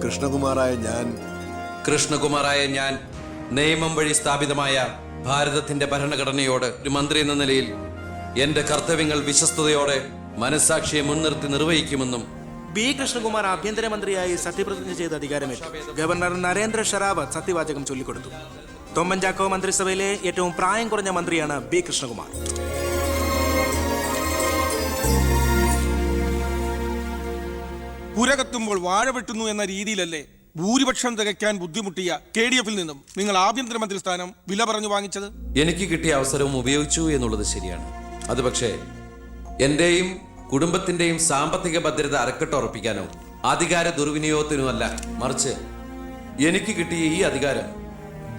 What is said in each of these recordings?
കൃഷ്ണകുമാറായ ഞാൻ നിയമം വഴി സ്ഥാപിതമായ ഭാരതത്തിന്റെ ഭരണഘടനയോട് ഒരു മന്ത്രി എന്ന നിലയിൽ എന്റെ കർത്തവ്യങ്ങൾ വിശ്വസ്തയോടെ മനസ്സാക്ഷിയെ മുൻനിർത്തി നിർവഹിക്കുമെന്നും ബി കൃഷ്ണകുമാർ ആഭ്യന്തരമന്ത്രിയായി സത്യപ്രതിജ്ഞ ചെയ്ത അധികാരമേറ്റു. ഗവർണർ നരേന്ദ്ര ഷെറാവത്ത് സത്യവാചകം ചൊല്ലിക്കൊടുത്തു. തൊമ്മൻ ചാക്കോ മന്ത്രിസഭയിലെ ഏറ്റവും പ്രായം കുറഞ്ഞ മന്ത്രിയാണ് ബി കൃഷ്ണകുമാർ. പുരകത്തുമ്പോൾ വാഴ വെട്ടുന്നു എന്ന രീതിയിലല്ലേ ഭൂരിപക്ഷം തികയ്ക്കാൻ ബുദ്ധിമുട്ടിയ KDF നിന്നും നിങ്ങൾ ആഭ്യന്തരമന്ത്രി സ്ഥാനം വില പറഞ്ഞു വാങ്ങിച്ചത്? എനിക്ക് കിട്ടിയ അവസരവും ഉപയോഗിച്ചു എന്നുള്ളത് ശരിയാണ്. അത് പക്ഷേ എന്റെയും കുടുംബത്തിന്റെയും സാമ്പത്തിക ഭദ്രത അരക്കെട്ടുറപ്പിക്കാനോ അധികാര ദുർവിനിയോഗത്തിനുമല്ല, മറിച്ച് എനിക്ക് കിട്ടിയ ഈ അധികാരം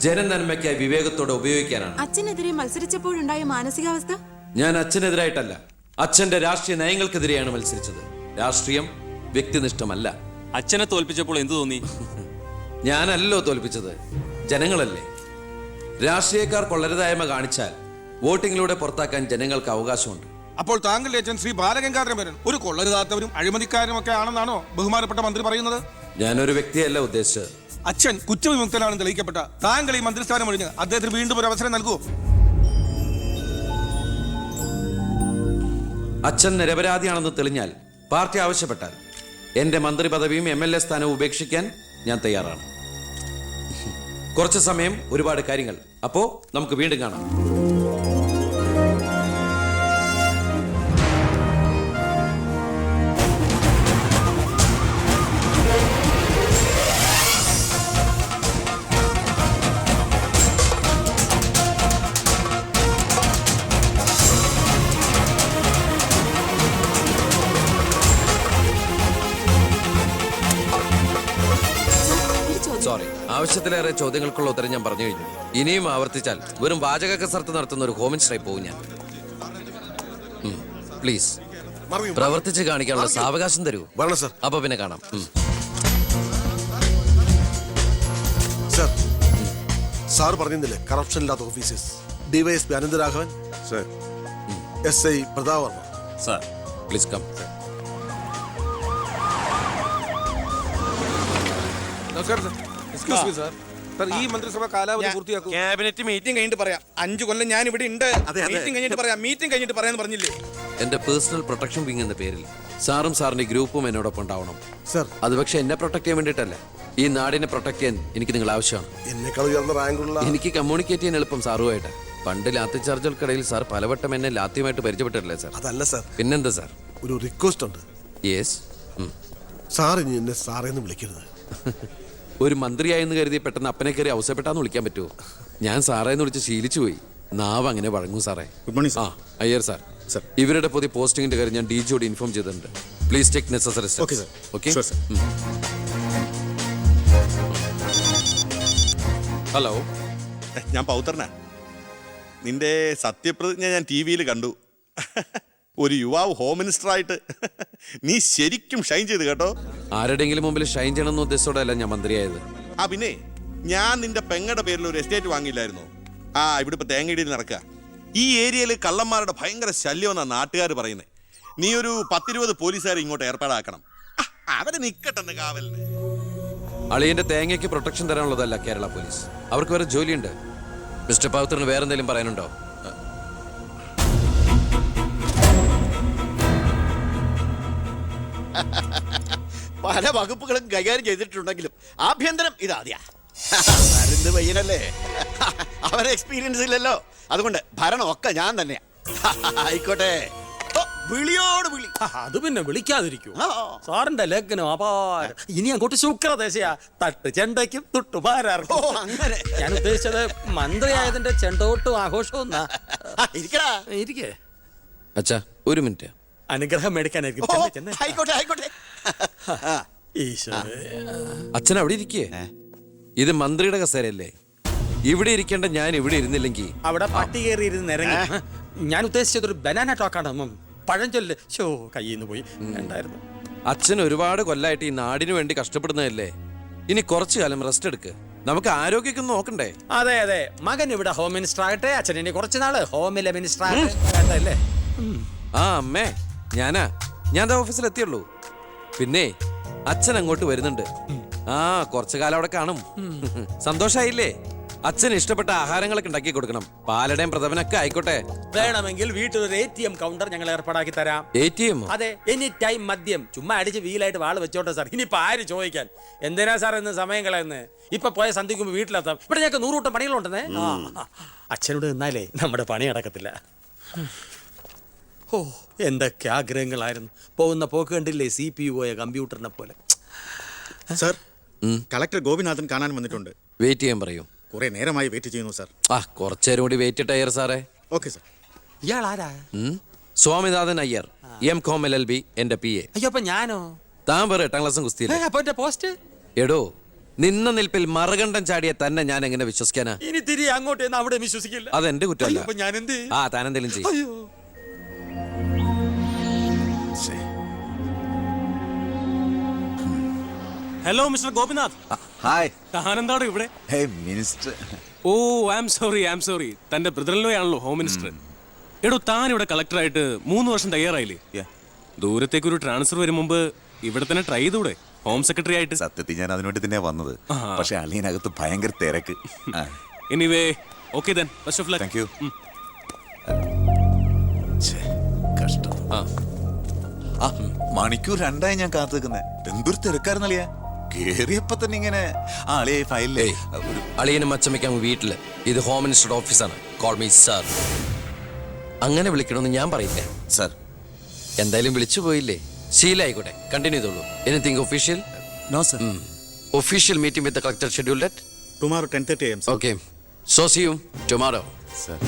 ജനനന്മയ്ക്കായി വിവേകത്തോടെ ഉപയോഗിക്കാനാണ്. അച്ഛനെതിരെ മത്സരിച്ചപ്പോഴുണ്ടായ മാനസികാവസ്ഥ? ഞാൻ അച്ഛനെതിരായിട്ടല്ല, അച്ഛന്റെ രാഷ്ട്രീയ നയങ്ങൾക്കെതിരെയാണ് മത്സരിച്ചത്. രാഷ്ട്രീയം വ്യക്തിനിഷ്ഠമല്ല. അച്ഛനെ തോൽപ്പിച്ചപ്പോൾ എന്തു തോന്നി? ഞാനല്ലോ തോൽപ്പിച്ചത്, ജനങ്ങളല്ലേ. രാഷ്ട്രീയക്കാർ കൊള്ളരുതായ്മ കാണിച്ചാൽ വോട്ടിങ്ങിലൂടെ പുറത്താക്കാൻ ജനങ്ങൾക്ക് അവകാശമുണ്ട്. അപ്പോൾ താങ്കളുടെ അച്ഛൻ ശ്രീ ബാലഗംഗാധരൻ ഒരു കൊള്ളരുതാത്തവരും അഴിമതിക്കാരും ഒക്കെ ആണെന്നാണോ ബഹുമാനപ്പെട്ട മന്ത്രി പറയുന്നത്? ഞാനൊരു വ്യക്തിയല്ല ഉദ്ദേശിച്ചത്. അച്ഛൻ കുറ്റവിമുക്തനാണെന്ന് തെളിയിക്കപ്പെട്ട താങ്കൾ ഈ മന്ത്രിസ്ഥാനം ഒഴിഞ്ഞ് അദ്ദേഹത്തിന് വീണ്ടും ഒരു അവസരം നൽകുമോ? അച്ഛൻ നിരപരാധിയാണെന്ന് തെളിഞ്ഞാൽ പാർട്ടി ആവശ്യപ്പെട്ടാൽ എന്റെ മന്ത്രി പദവിയും MLA സ്ഥാനവും ഉപേക്ഷിക്കാൻ ഞാൻ തയ്യാറാണ്. കുറച്ച് സമയം, ഒരുപാട് കാര്യങ്ങൾ. അപ്പോ നമുക്ക് വീണ്ടും കാണാം. സോറി, ആവശ്യത്തിലേറെ ചോദ്യങ്ങൾക്കുള്ള ഉത്തരം ഞാൻ പറഞ്ഞു കഴിഞ്ഞു. ഇനിയും ആവർത്തിച്ചാൽ വെറും വാചക കസർത്ത് നടത്തുന്ന ഒരു ഹോമിനിസ്റ്റായി പോകും ഞാൻ. പ്ലീസ് പ്രവർത്തിച്ച് കാണിക്കാനുള്ള സാവകാശം തരൂ. അപ്പൊ പിന്നെ കാണാം. സാർ പറഞ്ഞില്ലേ കറപ്ഷൻ ഇല്ലാത്ത officers? DYSP Anantharaghavan, SI Pratap Varma. Sir please come. നമസ്കാരം sir. Excuse me sir. Sir, ഈ മന്ത്രിസഭ കാലാവധി പൂർത്തിയാക്കും. ക്യാബിനറ്റ് മീറ്റിംഗ് കഴിഞ്ഞിട്ട് പറയാം. 5 കൊല്ലം ഞാൻ ഇവിടെ ഉണ്ട്. മീറ്റിംഗ് കഴിഞ്ഞിട്ട് പറയാം. മീറ്റിംഗ് കഴിഞ്ഞിട്ട് പറയാന്ന് പറഞ്ഞില്ലേ? എന്റെ പേഴ്സണൽ പ്രൊട്ടക്ഷൻ വിങ് എന്ന പേരിൽ സാറും സാറിന്റെ ഗ്രൂപ്പും എന്നോടൊപ്പം ഉണ്ടാവണം സർ. അത് പക്ഷെ എന്നെ പ്രൊട്ടക്ട് ചെയ്യാൻ വേണ്ടിയിട്ടല്ല, ഈ നാടിനെ പ്രൊട്ടക്ട് ചെയ്യാൻ എനിക്ക് നിങ്ങൾ ആവശ്യമാണ്. എന്നെക്കാൾ ഉയർന്ന റാങ്കുള്ള എനിക്ക് കമ്മ്യൂണിക്കേറ്റ് ചെയ്യാൻ എളുപ്പം സാറുമായിട്ട്. പണ്ട് ലാത്തി ചാർജുകൾക്കിടയിൽ സാർ പലവട്ടം എന്നെ ലാത്തിയുമായിട്ട് പരിചയപ്പെട്ടിട്ടില്ലേ സാർ? അതല്ല സർ. പിന്നെന്താ സാർ? ഒരു റിക്വസ്റ്റ് ഉണ്ട്. യെസ്. സാർ ഇനി എന്നെ സാറേന്ന് വിളിക്കരുത്. ഒരു മന്ത്രിയായെന്ന് കരുതി പെട്ടെന്ന് അപ്പനെ കയറി അവസരപ്പെട്ടാന്ന് വിളിക്കാൻ പറ്റുമോ? ഞാൻ സാറേന്ന് വിളിച്ച് ശീലിച്ചു പോയി. നാവ് അങ്ങനെ വഴങ്ങും സാറേ. ഗുഡ് മോർണിംഗ് ആ അയ്യർ സാർ. ഇവരുടെ പുതിയ പോസ്റ്റിംഗിന്റെ കാര്യം ഞാൻ DGയോട് ഇൻഫോം ചെയ്തിട്ടുണ്ട്. Please take necessary steps. Okay. Hello, ഞാൻ പൗത്രനാ. നിന്റെ സത്യപ്രതിജ്ഞ ഞാൻ TV കണ്ടു. ഒരു യുവാവ് ഹോം മിനിസ്റ്ററായിട്ട് നീ ശരിക്കും ഷൈൻ ചെയ്ത് കേട്ടോ. ആരുടെങ്കിലും മുമ്പിൽ ഷൈൻ ചെയ്യണമെന്ന ഉദ്ദേശത്തോടെയല്ല ഞാൻ മന്ത്രിയായത്. പിന്നെ ഞാൻ നിന്റെ പെങ്ങടെ പേരിൽ ഒരു എസ്റ്റേറ്റ് വാങ്ങിയില്ലായിരുന്നു? ഇവിടെ ഇപ്പൊ തേങ്ങയിടിയിൽ നടക്കുക. ഈ ഏരിയയിൽ കള്ളന്മാരുടെ ഭയങ്കര ശല്യമെന്നാണ് നാട്ടുകാർ പറയുന്നത്. നീ ഒരു 10-20 പോലീസുകാരെ ഇങ്ങോട്ട് ഏർപ്പാടാക്കണം. അവര് നിക്കട്ടെന്ന് കാവലിന്. അളിയന്റെ തേങ്ങയ്ക്ക് പ്രൊട്ടക്ഷൻ തരാനുള്ളതല്ല കേരള പോലീസ്. അവർക്ക് വേറെ ജോലിയുണ്ട്. മിസ്റ്റർ പൗത്രന് വേറെ എന്തെങ്കിലും പറയാനുണ്ടോ? പല വകുപ്പുകളും കൈകാര്യം ചെയ്തിട്ടുണ്ടെങ്കിലും ആഭ്യന്തരം ഇതാദ്യ പയ്യനല്ലേ, അവരെ എക്സ്പീരിയൻസ് ഇല്ലല്ലോ. അതുകൊണ്ട് ഭരണമൊക്കെ ഞാൻ തന്നെയാ. ആയിക്കോട്ടെ, വിളിയോട് വിളി. അത് പിന്നെ വിളിക്കാതിരിക്കൂ. സാറിന്റെ ലഗ്നം അപാരം. ഇനി അങ്ങോട്ട് ശുക്രദേശയാ. തട്ട് ചെണ്ടയ്ക്കും തുട്ടുപാരാർക്കും. അങ്ങനെ ഞാൻ ഉദ്ദേശിച്ചത് മന്ത്രിയായതിന്റെ ചെണ്ടോട്ടും ആഘോഷവും. ഇരിക്കേ അച്ഛാ, ഒരു മിനിറ്റ്. അനുഗ്രഹം മേടിക്കാനായിരിക്കും. ആയിക്കോട്ടെ ആയിക്കോട്ടെ. അച്ഛൻ അവിടെ ഇരിക്കേ. ഇത് മന്ത്രിയുടെ കസേരയല്ലേ? ഇവിടെ ഇരിക്കേണ്ട ഞാൻ ഇവിടെ ഇരുന്നില്ലെങ്കിൽ അവിടെ പട്ടി കയറി ഇരുന്ന് ഇറങ്ങി. ഞാൻ ഉദ്ദേശിച്ചത് ഒരു ബനാന ടോക്കാണ്. പഴഞ്ചൊല്ല് കയ്യിൽ നിന്ന് പോയി ഉണ്ടായിരുന്നു. അച്ഛൻ ഒരുപാട് കൊല്ലായിട്ട് ഈ നാടിനു വേണ്ടി കഷ്ടപ്പെടുന്നതല്ലേ. ഇനി കുറച്ചു കാലം റെസ്റ്റ് എടുക്ക്. നമുക്ക് ആരോഗ്യമൊക്കെ നോക്കണ്ടേ? അതെ അതെ, മകൻ ഇവിടെ ഹോം മിനിസ്റ്റർ ആകട്ടെ. അച്ഛൻ ഇനി കുറച്ച് നാള് ഹോമിലെ മിനിസ്റ്റർ ആകട്ടെ. അമ്മേ, ഞാൻ ഓഫീസിൽ എത്തിയുള്ളൂ. പിന്നെ അച്ഛൻ അങ്ങോട്ട് വരുന്നുണ്ട്. ആ കുറച്ചു കാലം അവിടെ കാണും. സന്തോഷായില്ലേ? അച്ഛന് ഇഷ്ടപ്പെട്ട ആഹാരങ്ങളൊക്കെ ഉണ്ടാക്കി കൊടുക്കണം. പാലടയും പ്രഥമനൊക്കെ ആയിക്കോട്ടെ. വേണമെങ്കിൽ വീട്ടിലൊരു ATM കൗണ്ടർ ഞങ്ങൾ ഏർപ്പാടാക്കി തരാം. ATM? അതെ, എനി ടൈം മദ്യം ചുമ്മാ അടിച്ച് വീലായിട്ട് വാള് വെച്ചോട്ടെ സാർ. ഇനിയിപ്പോ ആര് ചോദിക്കാൻ? എന്തിനാ സാർ ഇന്ന് സമയം കളയുന്നത്? ഇപ്പൊ പോയ സന്ധിക്കുമ്പോ വീട്ടിലെത്താം. ഇവിടെ ഞങ്ങൾക്ക് 100 കൂട്ടം പണികളുണ്ടെന്നേ. അച്ഛനോട് നിന്നാലേ നമ്മുടെ പണി നടക്കത്തില്ല. ഓ, എന്തൊക്കെ ആഗ്രഹങ്ങളായിരുന്നു. പോകുന്ന പോക്ക് കണ്ടില്ലേ, CPU പോയ കമ്പ്യൂട്ടറിനെ പോലെ. സർ, കളക്ടർ ഗോപിനാഥൻ കാണാൻ വന്നിട്ടുണ്ട്. വെയിറ്റ് ചെയ്യാൻ പറയൂ. കുറെ നേരമായി വെയിറ്റ് ചെയ്യുന്നു സർ. ആ കുറച്ചേരം കൂടി വെയിറ്റ് ടയർ സാറേ. Okay sir. ഇയാൾ ആരാ? സ്വാമിനാഥൻ അയ്യർ, M.Com LLB, എന്റെ PA. അയ്യോ, അപ്പൊ ഞാനോ? താൻ വേറെ 8ാം ക്ലാസ്സും കുസ്തിയില്ല. അപ്പൊ എന്റെ പോസ്റ്റ്? എടോ, നിന്ന നിൽപ്പിൽ മറുകണ്ഠം ചാടിയ തന്നെ ഞാൻ എങ്ങനെ വിശ്വസിക്കാനാ? ഇനി തിരി അങ്ങോട്ട് ചെന്ന് അവിടെ വിശ്വസിക്കില്ല. അതെന്റെ കുറ്റമല്ല. അപ്പൊ ഞാൻ എന്ത്? ആ താനെന്തെങ്കിലും ചെയ്യും. അയ്യോ, ഹലോ മിസ്റ്റർ ഗോപിനാഥ്. ഹായ്. താനെന്താണോ ഇവിടെ? Hey minister. Oh, I am sorry. തന്റെ ബ്രദറിലോ ആണല്ലോ ഹോം മിനിസ്റ്റർ. എടോ, താൻ ഇവിടെ കളക്ടറായിട്ട് 3 വർഷം തയ്യാറായില്ലേ? ദൂരത്തേക്ക് ഒരു ട്രാൻസ്ഫർ വരും മുമ്പ് ഇവിടെ തന്നെ ട്രൈ ചെയ്തൂടെ ഹോം സെക്രട്ടറി ആയിട്ട്? സത്യത്തിൽ ഞാൻ അതിനുവേണ്ടി തന്നെ വന്നത്. പക്ഷെ അളിയനകത്ത് ഭയങ്കര തിരക്ക്. Anyway, okay then, best of luck. Thank you. കഷ്ടം. മണിക്കൂർ 2 ഞാൻ കാത്തു നിൽക്കുന്നത്. എന്തൊരു തിരക്കായിരുന്നളിയാ. കേറിയപ്പോ തന്നെ ഇങ്ങനെ ആളിയെ ഫയലിലേ. അളിയനും അച്ചമ്മയ്ക്കും വീട്ടില്. ഇത് ഹോം മിനിസ്റ്ററുടെ ഓഫീസാണ്. Call me sir. അങ്ങനെ വിളിക്കണമെന്ന് ഞാൻ പറയില്ല. സർ, എന്തായാലും വിളിച്ചു പോയില്ലേ, ശീലായിക്കോട്ടെ. കണ്ടിന്യൂ ചെയ്തോളൂ. Anything official? No sir. Official meeting with the collector scheduled at tomorrow 10:30 AM. Okay. So see you tomorrow. Sir.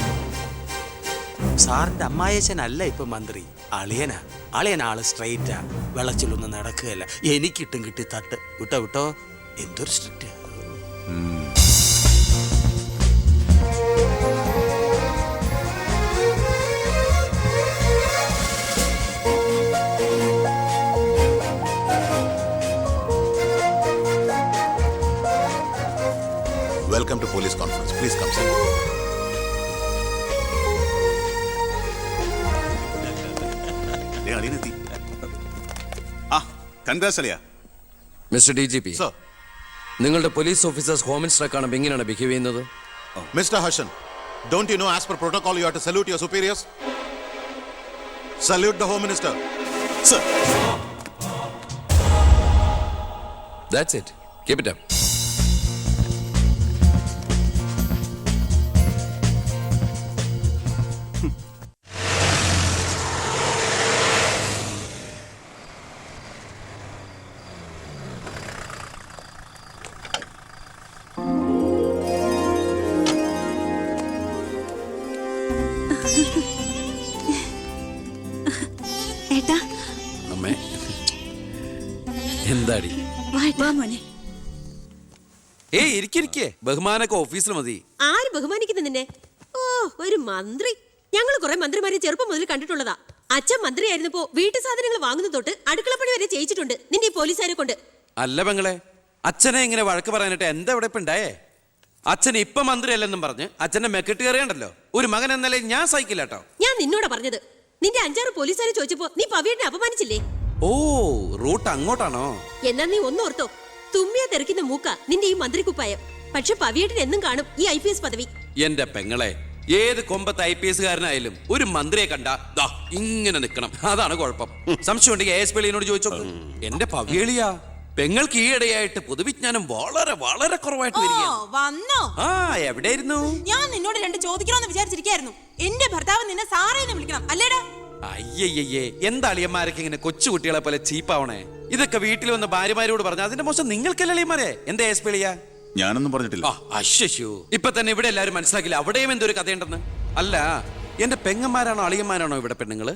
സാറിന്റെ അമ്മായച്ചനല്ല ഇപ്പൊ മന്ത്രി, അളിയനാ. അളിയനാള് സ്ട്രൈറ്റാ, വെള്ളച്ചിലൊന്നും നടക്കുകയല്ല. എനിക്കിട്ടും കിട്ടി തട്ട്. വിട്ടോ, എന്തൊരു strict. Welcome to police conference. Please come sir. അളിയനെത്തി. കൺഗ്രാറ്റ്സ് അളിയ. Mister DGP, sir. നിങ്ങളുടെ പോലീസ് ഓഫീസേഴ്സ് ഹോം മിനിസ്റ്ററെ കാണുമ്പോൾ എങ്ങനെയാണ് ബിഹേവ് ചെയ്യുന്നത്? Mr. Harshan, don't you know as per protocol you have to salute your superiors? Salute the Home Minister. Sir. That's it. Keep it up. ഏട്ടാ, അമ്മേ, എന്താടി? വാ മോനെ. ഏയ് ഇരിക്കെ, ബഹുമാനൊക്കെ ഓഫീസിൽ മതി. ആര് ബഹുമാനിക്കുന്നു നിന്നെ? ഓ, ഒരു മന്ത്രി. ഞങ്ങൾ കുറെ മന്ത്രിമാരെ ചെറുപ്പം മുതൽ കണ്ടിട്ടുള്ളതാ. അച്ഛൻ മന്ത്രിയായിരുന്നപ്പോ വീട്ടു സാധനങ്ങൾ വാങ്ങുന്ന തൊട്ട് അടുക്കളപ്പണി വരെ ചെയ്യിച്ചിട്ടുണ്ട് നിന്റെ ഈ പോലീസുകാരെ കൊണ്ട്. അല്ല പെങ്ങളെ, അച്ഛനെ ഇങ്ങനെ വഴക്ക് പറയാനായിട്ട് എന്താ ഇവിടെ ഇപ്പൊ ഉണ്ടായേ? അച്ഛൻ ഇപ്പൊ മന്ത്രിയല്ലെന്നും പറഞ്ഞ് അച്ഛന്റെ മെക്കെട്ട് കയറിയണ്ടല്ലോ. ഒരു മകൻ എന്നല്ലേ ഞാൻ സഹിക്കില്ല കേട്ടോ. ഞാൻ നിന്നോടാ പറഞ്ഞത്. നിന്റെ 5-6 പോലീസുകാരെ ചോദിച്ചപ്പോ നീ പവിയനെ അപമാനിച്ചില്ലേ? ഓ, റൂട്ട് അങ്ങോട്ടാണോ? എന്നാ നീ ഒന്നോർത്തോ, തുമ്മിയാ തെറിക്കുന്ന മൂക്ക നിന്റെ ഈ മന്ത്രിക്കുപ്പായം. പക്ഷെ പവിയേട്ടൻ എന്നും കാണും ഈ IPS പദവി. എന്റെ പെങ്ങളെ, ഏത് കൊമ്പത്ത് IPS കാരനായാലും ഒരു മന്ത്രിയെ കണ്ട ഇങ്ങനെ നിൽക്കണം. അതാണ് കുഴപ്പം. സംശയം ഉണ്ടെങ്കിൽ ASP ളിനോട് ചോദിച്ചോ. എന്റെ പവിയളിയാ, പെങ്ങൾക്ക് ഈയിടെയായിട്ട് പൊതുവിജ്ഞാനം വളരെ വളരെ കുറവായിട്ട് വരികയാണ്. വന്നോ? ആ, എവിടെയായിരുന്നു? ഞാൻ നിന്നോട് 2 ചോദിക്കണമെന്ന് വിചാരിച്ചിരിക്കായിരുന്നു. എന്റെ ഭർത്താവ് നിന്നെ സാറേന്ന് വിളിക്കണം അല്ലേടാ? അയ്യയ്യേ, എന്താ അളിയന്മാരൊക്കെ ഇങ്ങനെ കൊച്ചു കുട്ടികളെ പോലെ ചീപ്പാവണേ? ഇതൊക്കെ വീട്ടിൽ വന്ന ഭാര്യമാരോട് പറഞ്ഞ അതിന്റെ മോശം നിങ്ങൾക്കല്ലേ അളിയന്മാരെ? എന്താ ASP ളിയാ? ഞാനൊന്നും പറഞ്ഞിട്ടില്ല. അശ്ശോ, ഇപ്പൊ തന്നെ ഇവിടെ എല്ലാരും മനസ്സിലാക്കില്ല അവിടെയും എന്തൊരു കഥയുണ്ടെന്ന്. അല്ല, എന്റെ പെങ്ങന്മാരാണോ അളിയന്മാരാണോ ഇവിടെ പെണ്ണുങ്ങള്?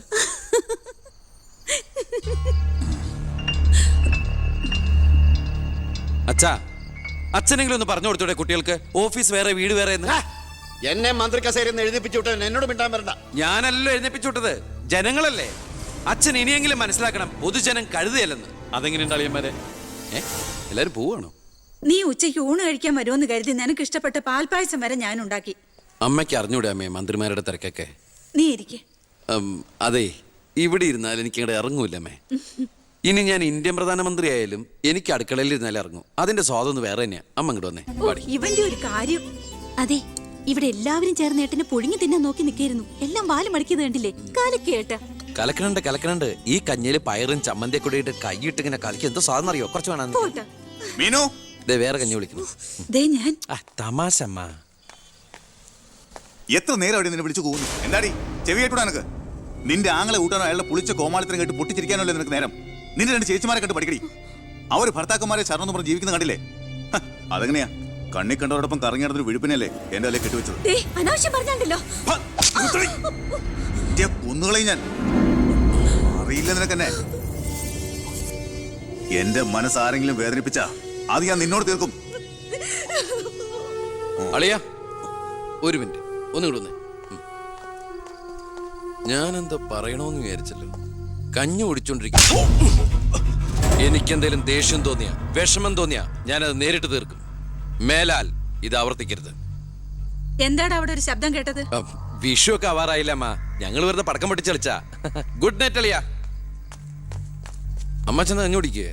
അച്ഛാ, അച്ഛനെങ്കിലും ഒന്ന് പറഞ്ഞു കൊടുത്തൂടെ കുട്ടികൾക്ക് ഓഫീസ് വേറെ വീട് വേറെ എന്ന്? എന്നെ മന്ത്രി കസേരന്ന് എഴുതിപ്പിച്ചു വിട്ടവൻ എന്നോട് മിണ്ടാൻ വരണ്ട. ഞാനല്ലോ എഴുന്നേപ്പിച്ചു വിട്ടത്, ജനങ്ങളല്ലേ. അച്ഛൻ ഇനിയെങ്കിലും മനസ്സിലാക്കണം, പൊതുജനം കഴുതയല്ലെന്ന്. അതെങ്ങനെയുണ്ട് അളിയന്മാരെ? എല്ലാരും പോവാണോ? നീ ഉച്ചയ്ക്ക് ഊണ് കഴിക്കാൻ വരുമെന്ന് കരുതി നിനക്ക് ഇഷ്ടപ്പെട്ട പാൽപ്പായസം വരെ ഞാൻ ഉണ്ടാക്കി. അമ്മയ്ക്ക് അറിഞ്ഞൂടെ അമ്മേ മന്ത്രിമാരുടെ തിരക്കൊക്കെ? നീ ഇരിക്കെ. അതെ, ഇവിടെ ഇരുന്നാൽ എനിക്ക് ഇങ്ങോട്ട് ഇറങ്ങൂല്ല അമ്മേ. ഇനി ഞാൻ ഇന്ത്യൻ പ്രധാനമന്ത്രി ആയാലും എനിക്ക് അടുക്കളയിൽ ഇരുന്നാലേ ഇറങ്ങും. അതിന്റെ സ്വാദം വേറെ തന്നെയാ. അമ്മ ഇങ്ങോട്ട് വന്നേ. പാടി. ഇവന്റെ ഒരു കാര്യം. അതെ, ഇവിടെ എല്ലാവരും ചേർന്ന് ഏട്ടനെ പൊഴിഞ്ഞു തിന്നാൻ നോക്കി നിൽക്കായിരുന്നു. എല്ലാം വാല് മടക്കിയത് കണ്ടില്ലേ? കാലക്കേട്ട കലക്കണുണ്ട്. ഈ കഞ്ഞിയില് പയറും ചമ്മന്തിയെ കൂടിയിട്ട് കൈയിട്ട് ഇങ്ങനെ കലക്കി എന്തോ സാധനം അറിയോ? കുറച്ച് വേണം. പോട്ടെ. മീനു ദേ വേറെ കഞ്ഞി വിളിക്കുന്നു. ദേ ഞാൻ തമാശ അമ്മ. എത്ര നേരം അവിടെ നിന്നെ വിളിച്ചു പോകുന്നു? എന്താടി ചെവി കേട്ടൂടാ നിനക്ക്? നിന്റെ ആങ്ങളെ കൂട്ടാനോ അയാളുടെ പുളിച്ച കോമാളിത്തരം കേട്ട് പൊട്ടിച്ചിരിക്കാനല്ലേ നിനക്ക് നേരം? നിന്റെ രണ്ട് ചേച്ചിമാരെ കണ്ട് പഠിക്കടി. അവർ ഭർത്താക്കന്മാരെ ശരണം പറഞ്ഞ് ജീവിക്കുന്ന കണ്ടില്ലേ? അതെങ്ങനെയാ? കണ്ണി കണ്ടവരോടൊപ്പം കറങ്ങി നടന്നൊരു വിഴുപ്പിനല്ലേ എന്റെ അല്ലേ കെട്ടിവെച്ചത്? അനാവശ്യം പറഞ്ഞാണ്ടല്ലോ. കുന്നുകളെയും ഞാൻ അറിയില്ല നിനക്കെന്നെ. എന്റെ മനസ്സാരെങ്കിലും വേദനിപ്പിച്ചാ അത് ഞാൻ നിന്നോട് തീർക്കും. അളിയ ഒരു മിനിറ്റ് ഒന്ന് കിടന്നേ. ഞാനെന്താ പറയണോന്ന് വിചാരിച്ചല്ലോ. കഞ്ഞി ഓടിച്ചോണ്ടിരിക്കും. എനിക്കെന്തേലും ദേഷ്യം തോന്നിയാ വിഷമം തോന്നിയാ ഞാനത് നേരിട്ട് തീർക്കും. മേലാൽ ഇത് ആവർത്തിക്കരുത്. എന്താണ് അവിടെ ഒരു ശബ്ദം കേട്ടത്? വിഷു ഒക്കെ ആവാറായില്ല അമ്മ. ഞങ്ങൾ വെറുതെ പടക്കം പൊട്ടിച്ച് കളിച്ചാ. ഗുഡ് നൈറ്റ് അളിയ. അമ്മ ചെന്ന് കഞ്ഞി കുടിക്കേ.